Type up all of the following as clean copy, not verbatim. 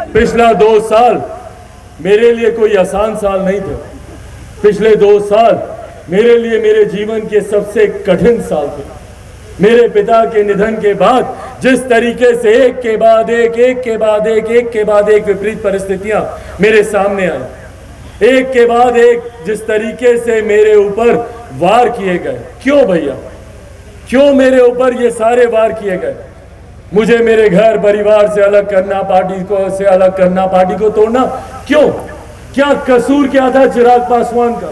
पिछला 2 साल मेरे लिए कोई आसान साल नहीं थे। पिछले 2 साल मेरे लिए मेरे जीवन के सबसे कठिन साल थे। मेरे पिता के निधन के बाद जिस तरीके से एक के बाद एक विपरीत परिस्थितियां मेरे सामने आई, एक के बाद एक जिस तरीके से मेरे ऊपर वार किए गए, क्यों भैया, क्यों मेरे ऊपर ये सारे वार किए गए? मुझे मेरे घर परिवार से अलग करना, पार्टी को तोड़ना, क्यों? क्या कसूर क्या था चिराग पासवान का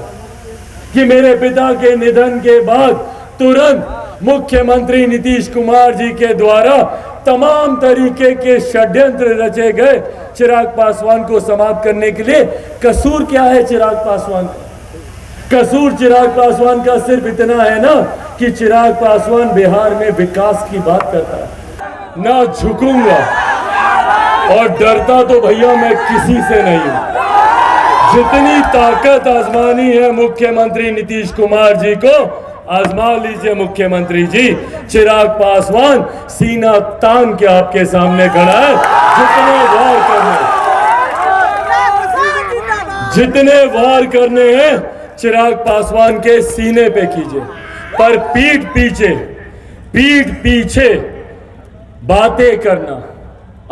कि मेरे पिता के निधन के बाद तुरंत मुख्यमंत्री नीतीश कुमार जी के द्वारा तमाम तरीके के षड्यंत्र रचे गए चिराग पासवान को समाप्त करने के लिए? कसूर क्या है चिराग पासवान का? कसूर चिराग पासवान का सिर्फ इतना है ना कि चिराग पासवान बिहार में विकास की बात करता है। ना झुकूंगा और डरता तो भैया मैं किसी से नहीं हूं। जितनी ताकत आजमानी है मुख्यमंत्री नीतीश कुमार जी को, आजमा लीजिए मुख्यमंत्री जी। चिराग पासवान सीना तान के आपके सामने खड़ा है। जितने वार करने हैं चिराग पासवान के सीने पे कीजिए, पर पीठ पीछे बातें करना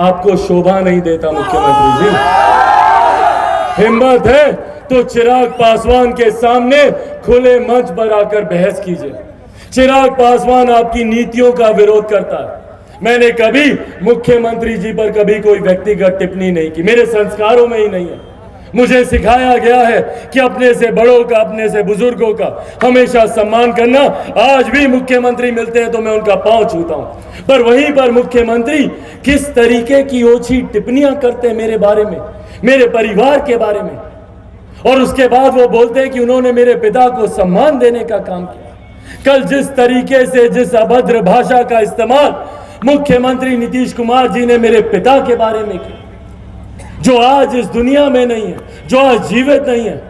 आपको शोभा नहीं देता मुख्यमंत्री जी। हिम्मत है तो चिराग पासवान के सामने खुले मंच पर आकर बहस कीजिए। चिराग पासवान आपकी नीतियों का विरोध करता है। मैंने कभी मुख्यमंत्री जी पर कभी कोई व्यक्तिगत टिप्पणी नहीं की, मेरे संस्कारों में ही नहीं है। मुझे सिखाया गया है कि अपने से बड़ों का, अपने से बुजुर्गों का हमेशा सम्मान करना। आज भी मुख्यमंत्री मिलते हैं तो मैं उनका पांव छूता हूं, पर वहीं पर मुख्यमंत्री किस तरीके की ओछी टिप्पणियां करते हैं मेरे बारे में, मेरे परिवार के बारे में, और उसके बाद वो बोलते हैं कि उन्होंने मेरे पिता को सम्मान देने का काम किया। कल जिस तरीके से, जिस अभद्र भाषा का इस्तेमाल मुख्यमंत्री नीतीश कुमार जी ने मेरे पिता के बारे में किया, जो आज इस दुनिया में नहीं है, जो आज जीवित नहीं है,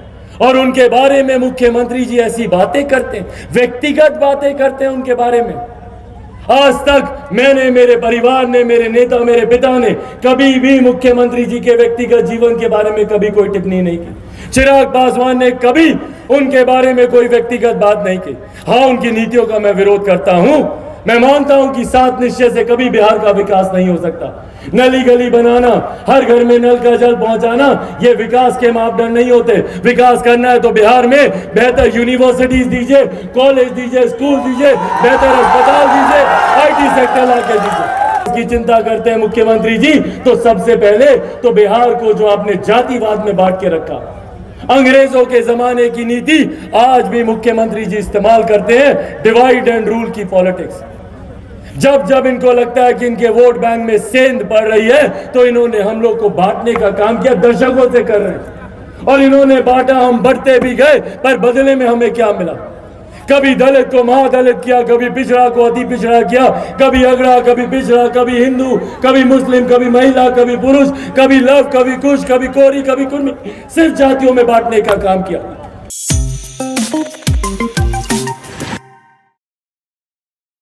और उनके बारे में मुख्यमंत्री जी ऐसी बातें करते हैं, व्यक्तिगत बातें करते हैं उनके बारे में। आज तक मैंने, मेरे परिवार ने, मेरे नेता, मेरे पिता ने कभी भी मुख्यमंत्री जी के व्यक्तिगत जीवन के बारे में कभी कोई टिप्पणी नहीं की। चिराग पासवान ने कभी उनके बारे में कोई व्यक्तिगत बात नहीं की। हाँ, उनकी नीतियों का मैं विरोध करता हूं। मैं मानता हूं कि 7 निश्चय से कभी बिहार का विकास नहीं हो सकता। नली गली बनाना, हर घर में नल का जल पहुंचाना, ये विकास के मापदंड नहीं होते। विकास करना है तो बिहार में बेहतर यूनिवर्सिटीज दीजिए, कॉलेज दीजिए, स्कूल दीजिए, बेहतर अस्पताल दीजिए, IT सेक्टर लाके दीजिए। की चिंता करते हैं मुख्यमंत्री जी तो सबसे पहले तो बिहार को जो आपने जातिवाद में बांट के रखा, अंग्रेजों के जमाने की नीति आज भी मुख्यमंत्री जी इस्तेमाल करते हैं, डिवाइड एंड रूल की पॉलिटिक्स। जब जब इनको लगता है कि इनके वोट बैंक में सेंध पड़ रही है तो इन्होंने हम लोग को बांटने का काम किया, दशकों से कर रहे हैं, और इन्होंने बांटा, हम बढ़ते भी गए, पर बदले में हमें क्या मिला? कभी दलित को महादलित किया, कभी पिछड़ा को अति पिछड़ा किया, कभी अगड़ा, कभी पिछड़ा, कभी हिंदू, कभी मुस्लिम, कभी महिला, कभी पुरुष, कभी लव, कभी कुश, कभी कोरी, कभी कुर्मी, सिर्फ जातियों में बांटने का काम किया।